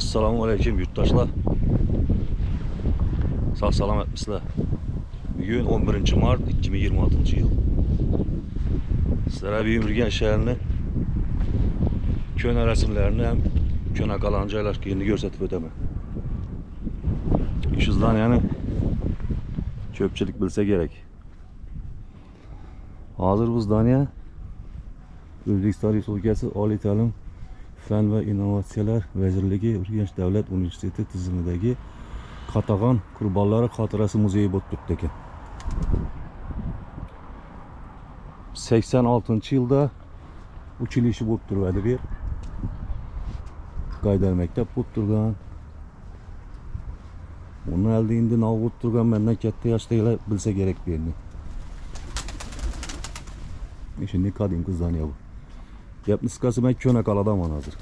Assalamu aleyküm yurttaşlar. Sağ salametmişler. Bugün 11 Mart 2026 yıl. Sizlere bir Ürgen şehrini, köne resimlerini hem köne kalan caylar yerini görsetip ödeme. İşizden yani çöpçülük bilse gerek. Hazır bizden ya O'zbekiston Respublikasi Oliy ta'lim Fan ve İnovatsiyalar Vazirligi Urganch Davlat Universiteti tizimidagi Qatag'on qurbonlari xotirasi muzeyi bo'lib turibdi ekan. 86 yılda uchilishi bo'lib turibdi bu yer. Gaydar maktab bo'lib turgan. Uni aldi endi nav bo'lib turgan mendan katta yoshdagilar bilsa kerak bu yerni. Şimdi kadim kızdan ya bu. Gap niskası ben Könakaladan hazır.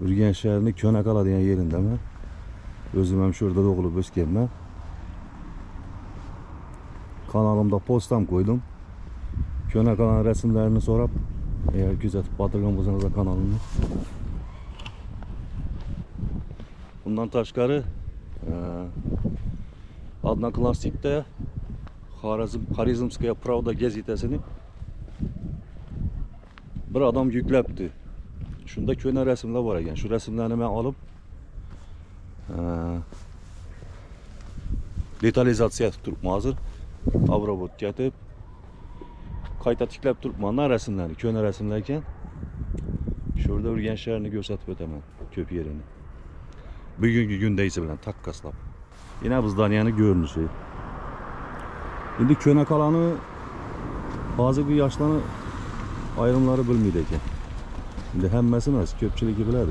Urganch şehrini Könakala deyen yerinde mi? Özüm hem şurada doğulup öskenme. Kanalımda postam koydum. Könakala'nın resimlerini sorup eğer gözetip batırgan bulsanız da kanalını. Bundan taşkarı Adnan Klasik'te Karizmskaya Pravda gazetesini bir adam yüklepti. Şunda köne resimler var ekan. Şu resimlerini ben alıp detalizatsiya turibman hozir. Abrobot ketib qayta tiklab turibman resimlerini, köne resimler ekan. Şurada Urganch shahrini ko'rsatib o'taman, ko'p yerini. Bugungi kundagisi bilan takkaslab. Yine bizdan yani görünüşü. Şimdi Könakala'nı bazı bir yaşlarını ayrımları bilmeydi ekan. Şimdi hemmesi emas, köpçülük biladi.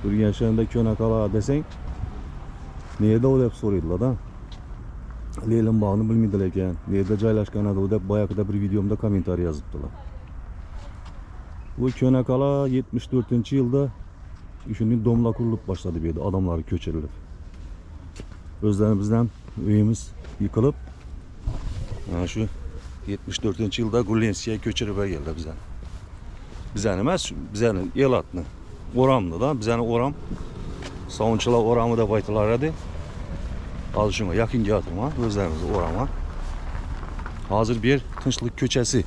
Urganch shahrida Könakala desang, nerede o deb so'raydilar da. Leylin bağını bilmeydilar ekan. Nerede joylashgan o deb boyagida bir videomda kommentariy yozibdilar. Bu Könakala 74 yılda shunday domla qurilib boshladi bu yerda, odamlar ko'chirilib. O'zlarimizdan uyimiz yıkılıp şu 74 yılda Gullensi'ye köçürüp geldi bize. Bize emas, bize elatni. Oramdı da, bize oram. Savunçular oramı da baytılar edi. Az şuna yakın getirme, özlerimiz orama. Hazır bir tinchlik köçesi.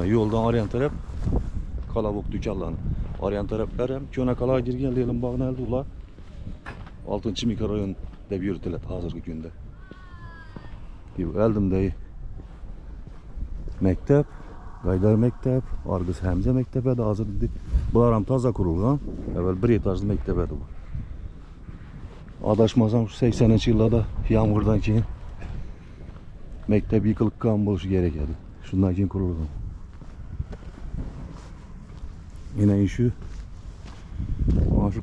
Yoldan arayan taraf kalabalık dükkanlarını. Arayan taraflar hem Könakala'a girgen Leylin bağına elde ular. 6. mikrorayon deb yürütület hazırki günde. Eldimde mektep, Gaydar mektep, Argız Hamza mektebi de hazır idi. Bular ham taza kurulgan. Evvel bir etajlı mektep edi bu. Adaşmasam 80. yıllarda yağmurdan keyin mektep yıkılıp kan buluşu gerek edi. Şundan keyin kurulgan. Yine şu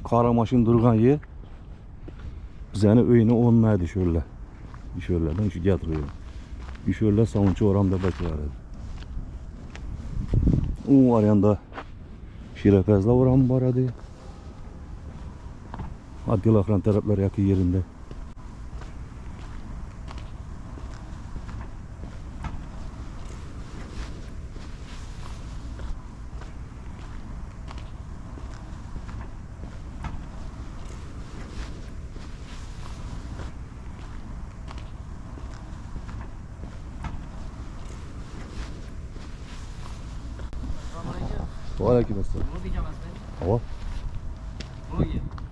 Karamaşın durgan yer bizani öyünü olmaydı şöyle. Şöyle'den şu getiriyor. Şöyle savunçu oramda bakıyorlar. O arayanda Şirepez'le oram var hadi. Adil akran taraflar yakın yerinde. Aleyküm selam. Hava.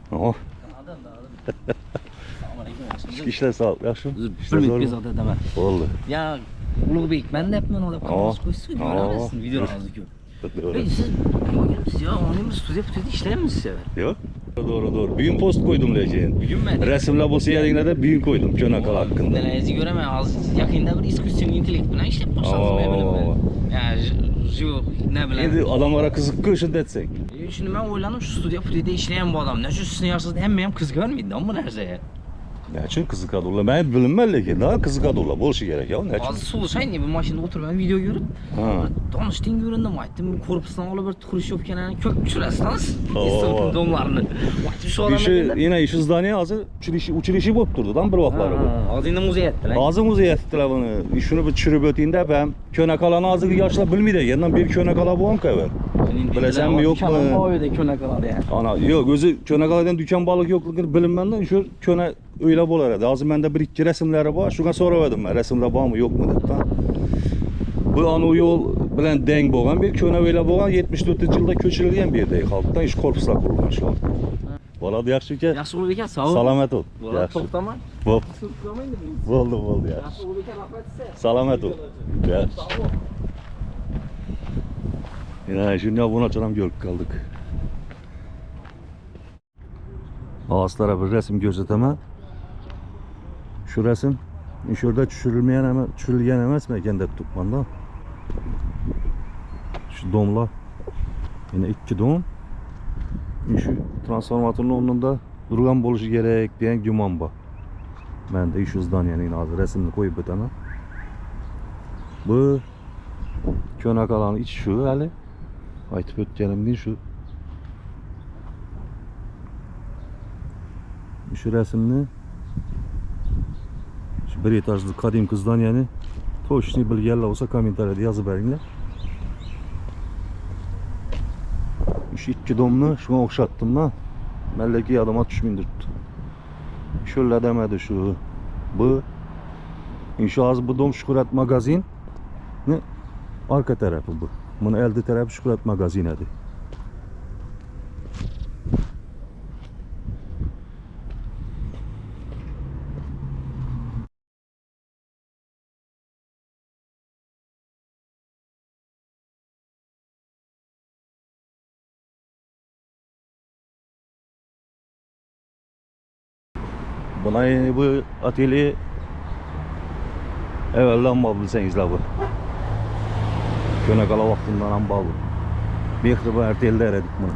Hava. İşler sağ ol. Yaxşı. Bir epizod edaman. Oldu. Ya Ulug'bek ben de yapmıyorum orada. Kamus koysun. Göremezsin videolarınızı gör. Siz ya onun bir stüdyo işler misiniz ya? Yok. Doğru. Büyün post koydum leceğin. Bugün ben. Resimle bu yerine de büyün koydum Könakala hakkında. Nelerinizi göremem. Az yakında bir isküsyon intelekt bilen işlep başladınız benim. Ya yok ne bileyim. Şimdi adamlara kızık kışın detsek. Şimdi ben oylandım şu stüdyo pütüde işleyen bu adam. Ne şu sınırsız hem kız görmeydi ama nerede? Ne için kızık adolla? Ben bilinmeli ki daha kızık adolla bol şey gerek ya. Ne için? Az soluşayın bir maşında oturup ben video görüp tanıştığın göründüm aytdım korpusdan alıp bir turuş yapken yani kök çürestans istedim domlarını. Bir şey yine iş hızlanıyor hazır uçuruşu bop durdu lan bir vakları bu. Ağzında muzey ettiler. Ağzı muzey ettiler bunu. Şunu bir çürüp öteyinde ben Könakala'nın ağzı yaşla bilmeydi. Yandan bir Könakala bu anka ver. Bilesenmi yo'qmi? Boyida ko'na qoladi yani. Ana yo'q, o'zi Ko'naqaladan dükkan balık yo'qligini bilinmanda shu ko'na o'ylab bo'lar edi. Hozir menda bir ikki rasmlari bor, shunga so'radim men, rasmlar bormi yo'qmi deb. Bu anu yo'l bilan deng bo'lgan bir ko'na o'ylab bo'lgan 74-yilda ko'chirilgan bir yerdagi xalqdan ish korpuslar qurilgan shu. Bo'ladi, yaxshi uka. Yaxshi bo'ldi ekan, sog' ol. Salomat bo'l. Yaxshi. To'xtama. Bo'ldi, bo'ldi yaxshi. Yaxshi bo'ldi ekan, rahmat sizga. Salomat bo'l. Yaxshi. Yine şimdi abunaçadan görüp kaldık. Ağızlara bir resim gözetemem. Şu resim şurada düşürülmeyen ama düşürülgen emez mi kendi tutmanda. Şu domla yine iki dom. Şu transformatörün onunda durgan buluşu gerek diyen güman var. Ben de iş hızdan yani hazır resimini koyup ötemem. Bu Ko'naqalarning ichi shu hali. Aytib o'tganimdek şu rasmni şu bir etajli qadimki zdaniyani точный bilganlar bo'lsa kommentariyada yozib beringlar. Şu ikki domni shunga o'xshatdim men. Mallaki yadıma tushmindiribdi. Sho'lla demadi shu. Bu inşaat bu dom Shuhrat magazin ne arka tarafı bu. Bunun elde tarafı Shuhrat magazin edi. Buna bu atölye evvelden bağlı bilseniz bu. Ko'naqala vaqtidan ham bağlı. Bekli bu ertelde eradik bunu.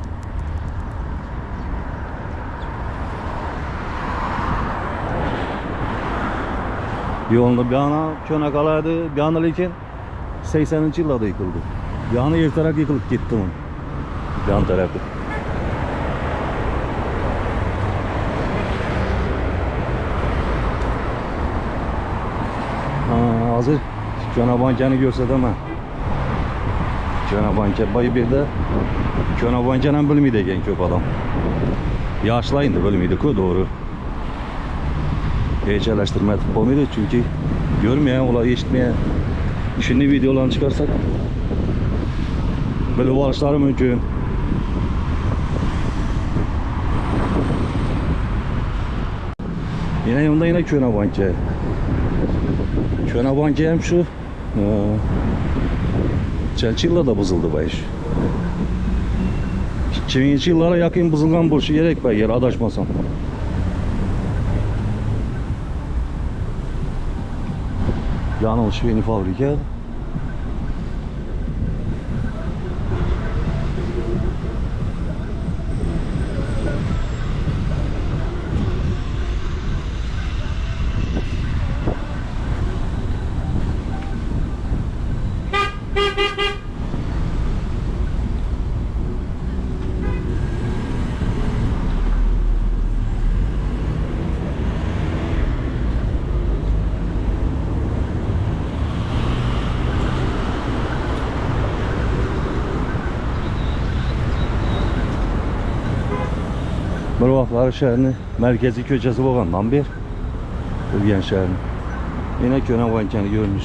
Yo'lni bir yana Ko'naqala edi, bir yana lekin 80-yillarda yıkıldı. Bir yana ertaroq yıkılıp ketdi bu. Yan tarafı. Hazır Ko'nabankani ko'rsataman. Ko'nabanka Boyberda Ko'nabankani ham bilmaydi ekan ko'p odam. Yoshlar endi bilmaydi-ku, to'g'ri. Hechalashtirmatib bo'lmaydi chunki görmeyen, ular eshitmayan. Shuni videolarni chiqarsak bilib olishlari mumkin. Yine Ko'nabanka. Ko'nabanka ham shu Çelçilla da bozuldu bu iş. 2000'li yıllara yakın bozulgan bu şey gerek be yer adaşmasam. Yanılış yeni fabrika. Bir vaxtlar şəhərin mərkəzi köçəsi olğandan bir Ürgən şəhərin. Yine Ko'nabankani görmüş.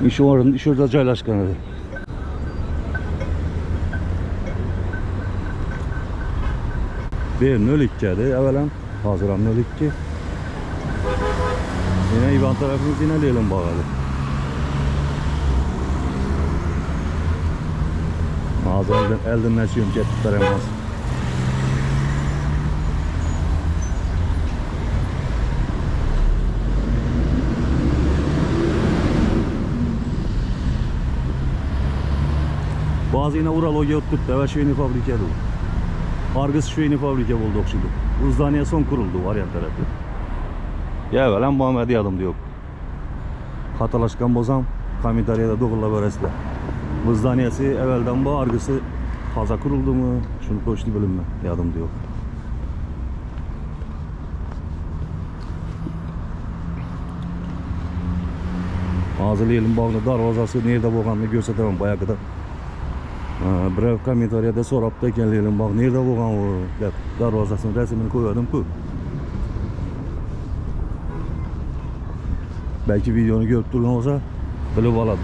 İş orada şurada joylashgan edi. Bir 02 edi, evvelen hazır ham 02. Yine İvan tarafımız yine Leylan bağlı. Ağzı elden nesiyorum ki tuttaramaz. Bazı yine Ural oge tuttu ve şuyunu fabrika oldu. Argız şuyunu fabrika oldu okşudu. Uzdaniye son kuruldu var yan tarafı. Ya evvelen Muhammed adım yok. Hatalaşkan bozam, komentariyada doğrulla böylesine. Vızdaniyesi evvelden bu argısı kaza kuruldu mu? Şunu koştu bölünme, yadım yok. Hazır Leylim bağlı darvazası nerede bo'lganini ko'rsataman boyagida. Birov kommentariyada so'rabdi ekan Leylim bog' nerede bo'lgan u deb darvozasini rasmini qo'ydim-ku. Belki videonu görüp turgan olsa bilib oladi.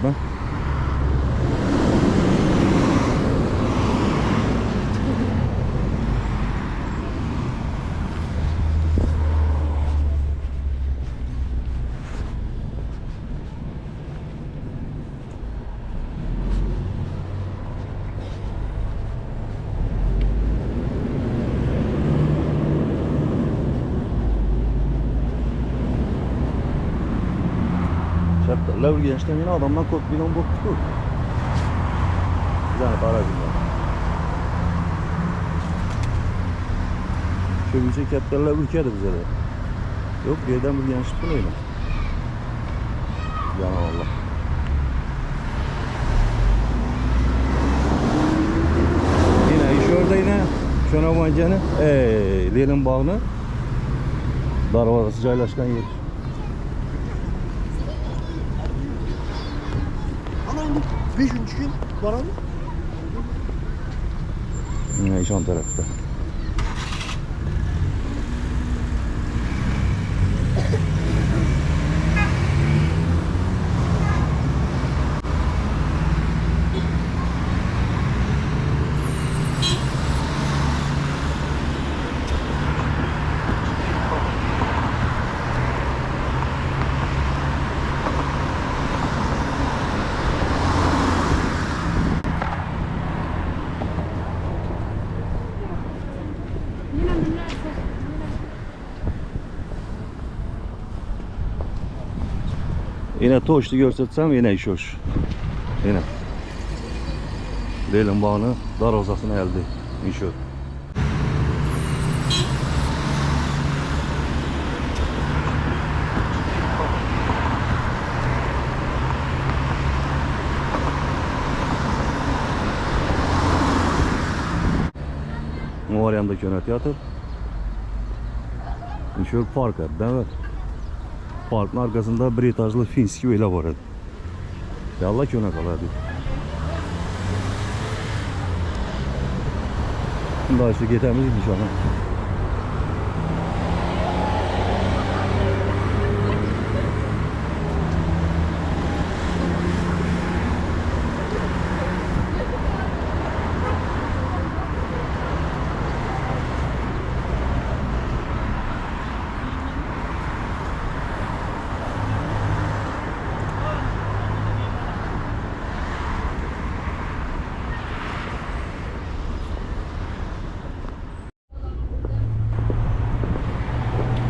Şartlarla gençten yine adamdan kod bidon boktu. Güzel aracım var. Şöyle şirketlerle ülkede bize de. Yok birden bir gençlik bulayım. Canım Allah. Yine iş orada yine. Şuna mancanı. Leylim bağını. Darvazası caylaşkan yer. Anam 5. gün var mı? Yine iş on tarafta. Yine toştu görsetsem yine iş hoş. Yine. Leylim bağını darvazasına elde. İş hoş. O yanda kinoteatr. Şöyle park değil mi? Parkın arkasında bir etajlı finski villa var. Yallah köne kalardı. Daha işte getirmedik inşallah.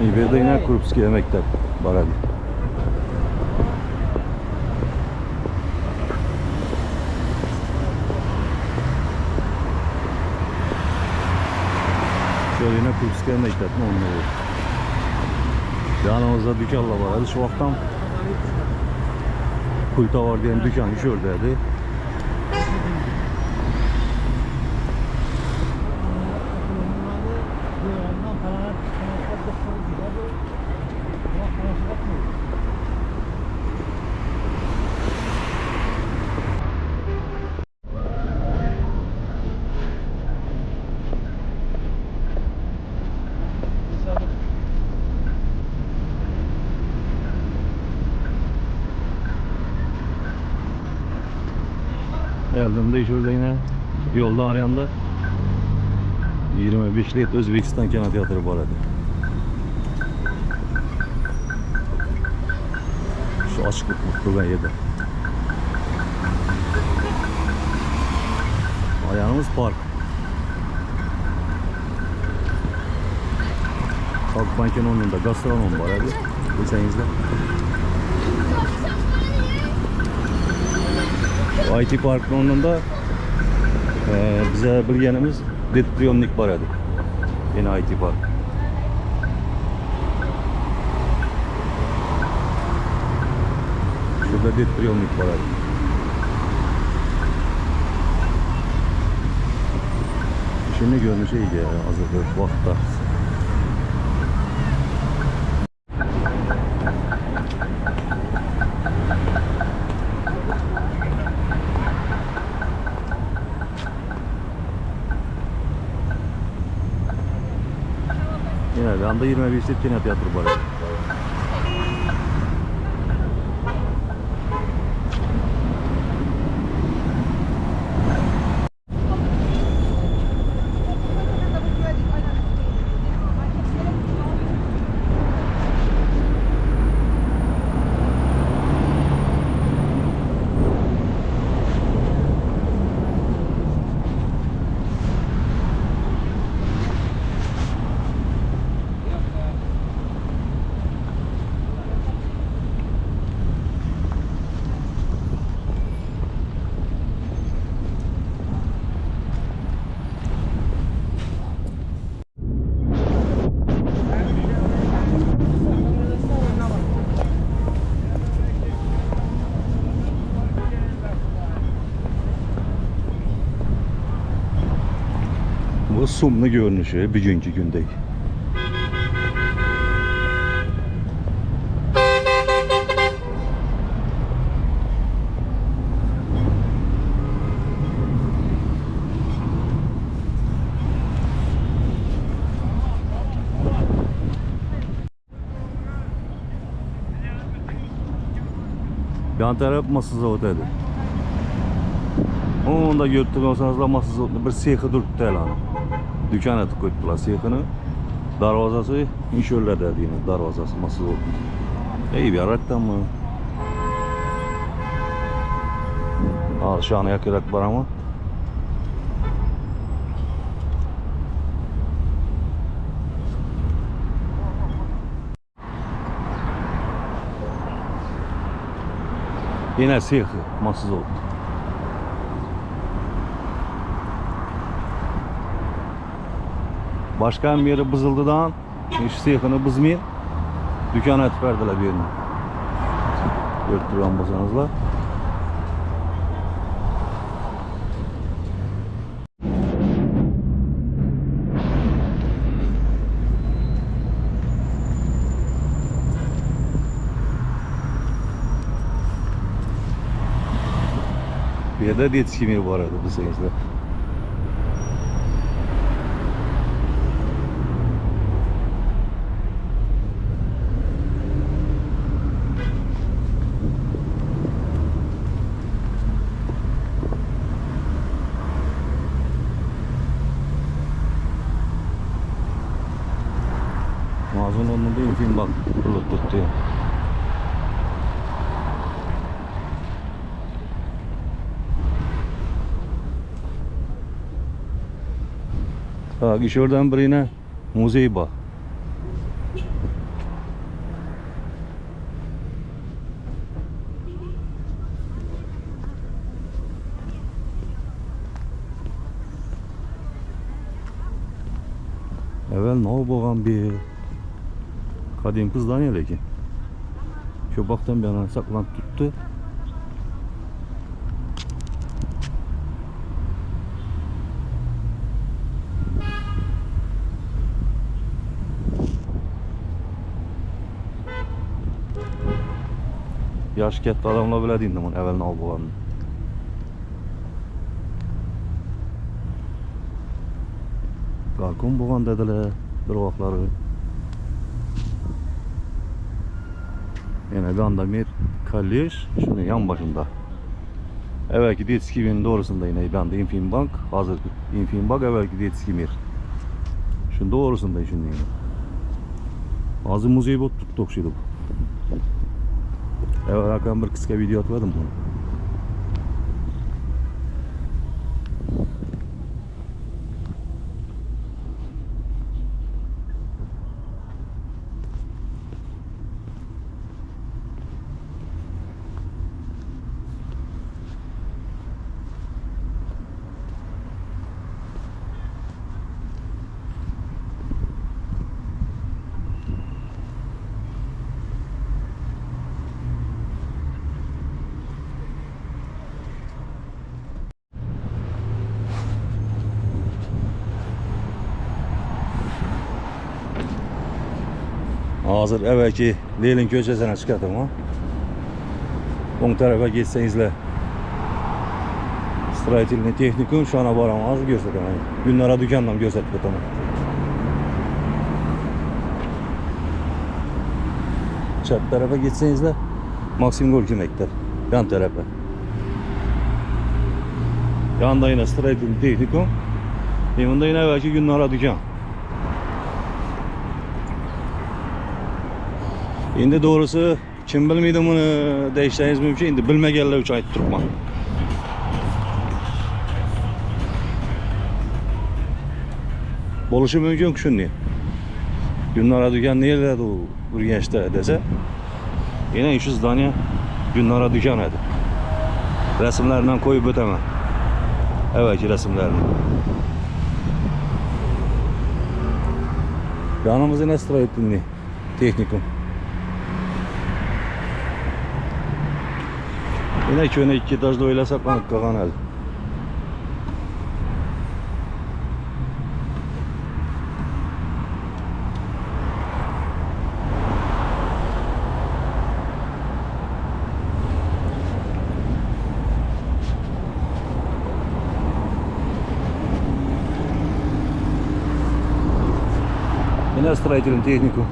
İber'de yine Krupski mektep var hadi. Şöyle yine Krupski mektep mi onları? Yanımızda dükkanla var hadi şu vaktan Kuyta var diyen dükkan şuradaydı. Geldiğimde şurada yine yolda arayanda 25 lit Özbekistan kinoteatrı var hadi. Şu açıklık mutlu ben yedim. Ayağımız park. Halkbank'ın onunda gastronom var hadi. Bilsenizde. IT Park'ın onunda bize bilgenimiz Detriyonlik var hadi. Yine IT Park. Şurada Detriyonlik var hadi. Şimdi görünüşü iyi ya hazırdır vakta. Yine bir anda 25 set kinoteyatr var. Bu Sumlu görünüşü bir günkü gündeki. Yan taraf masa zavodu edi. Onda götürmeseniz masa zavodu bir sexi duribdi elani. Dükkan etib koydular sexini. Darvozasi insho'larda deydi, darvozasi masa zavodu. İyi bir araktan mı? Al şu an yakırak var ama. Yine sexi masa zavodu. Başka bir yeri bızıldıdan iş sexini bızmayın. Dükkan etib verdiler bir yerine. Görüp duran basanızlar. Bir yerde yetişkimir var adı bu seyirciler. Mağazanın önünde film bak, bulut tuttu. Bak, işordan birine muzey bak. Evvel ne bo'lgan bir kadim kızdan ya ki. Şu baktan bir yana saklanıp tuttu. Yaş ketdi adamlar bile deyindim onu evvel ne bo'lganini. Balkon bo'lgan dediler bir vaqtlari. Yine bir anda bir kollej şunun yan başında. Evvelki Detskim'in doğrusunda yine bir anda Infinbank, hazır Infinbank evvelki Detskim'in. Şunun doğrusunda şimdi yine. Hazır muzey bot tuttuk şimdi. Evvel hakan bir kısa video atmadım bunu. Hazır evvelki Leylin köşesine çıkardım ha. On tarafa geçsenizle Stratejini Teknikum şu ana varamaz göstereyim. Günlara dükkandan gösterip tamam. çat tarafa gitseniz de Maxim Gorki Mektep. Yan tarafa. Yanda yine Stradum Teknikum. Yanında yine belki günler dükkan. Şimdi doğrusu kim bilmeydi bunu değiştiriniz mümkün. Şimdi bilmegenler için ayıp durma. Boluşu mümkün ki şunu. Günler dükkan nerede o Urgenç'te dese. Yine şu zdanya günler dükkan hadi. Resimlerinden koyup ötemem. Evet resimlerini. Yanımızda ne Stradum Teknikum. Yine köyüne 2 etajda öyle saklanıp kalan hadi. Yine Stradum Teknikum.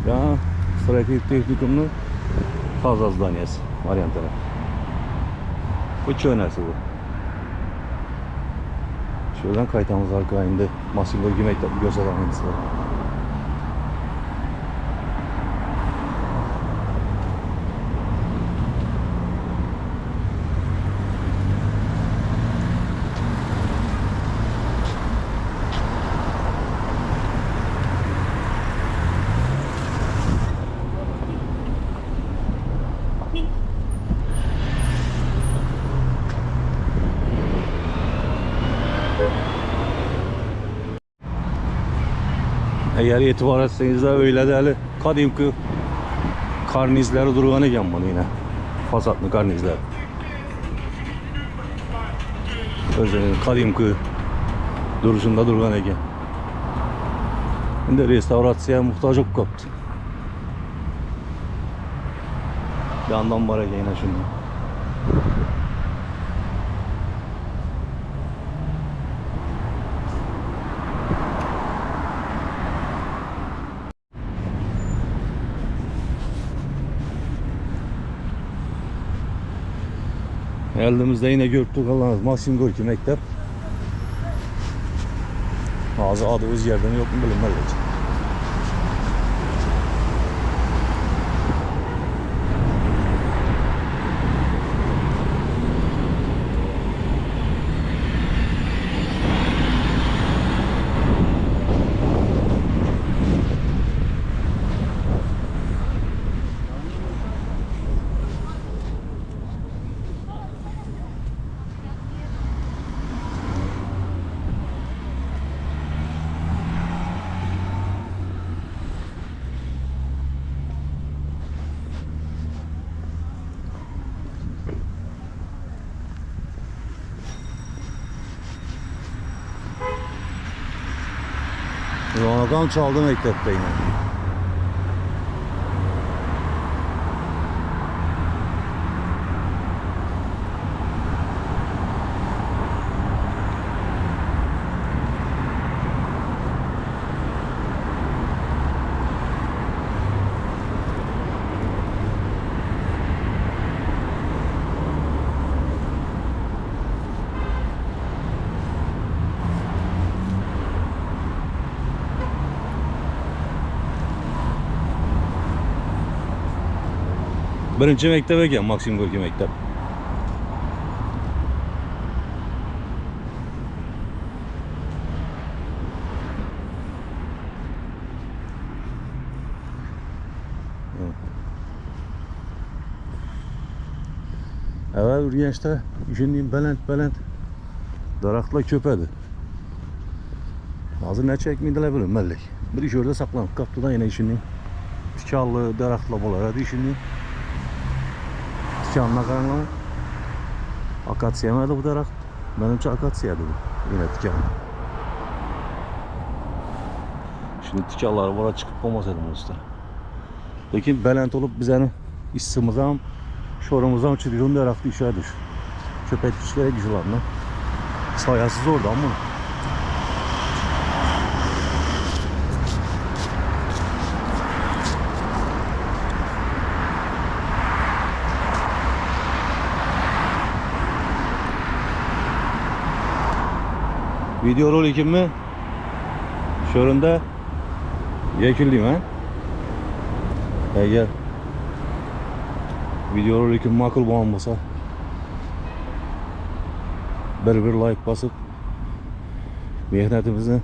Ya Stradum Teknikum'un fazla zdaniyesi variant taraf. Bu çönersi bu. Şuradan kaytamız arka indi. Maxim Gorki Mektep gösteren indisi var. Eğer etibar etseniz de öyle de kadimki karnizleri durğan eken bunu yine. Fasatlı karnizler. Özellikle kadimki duruşunda durğan eken. Şimdi restorasyaya muhtaç yok koptu. Yandan var eken yine şimdi. Elimizde yine gördük Allah'ımız Maxim Gorki Mektep. Ağzı adı öz yerden yok mu bilinmez. Ronakan çaldı mektepte yine. Birinci mektebe eken Maxim Gorki Mektep. Evet Urgenç'te işin belent darakla köpedi. Bazı ne çekmeydiler bilinmezlik. Bir iş orada saklanıp kaptı da yine işini tikarlı daraklamalara işini tikanla karanlığı akatsiya mıydı bu darak? Benimce akatsiyaydı bu. Yine tikan. Şimdi tikanlar bana çıkıp olmasaydı bu usta. Lakin belent olup bizəni işsimiz ham Şoramızdan uçuruyorum daraxtı işe düş. Köpetmiş gerek güçlanma. Sayasız oradan mı? Videorolikimni sho'rinda yakunlayman. Agar videorolikim ma'qul bo'lgan bo'lsa, bir like bosib mehnatimizni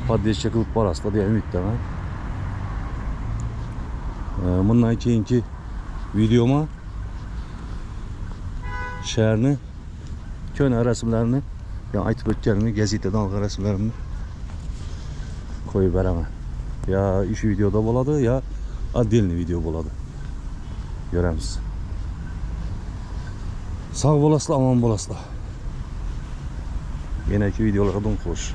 podдержка qilib borasizlar deya umiddaman. Bundan keyingi videoma shaharni ko'na rasmlarini, yani aytib o'tganimni, gazetadan olgan rasmlarimni qo'yib beraman. Ya ish videoda bo'ladi, ya отдельный video bo'ladi. Göremiz. Sağ olasılar, aman olasılar. Yeneki videolardan xoş.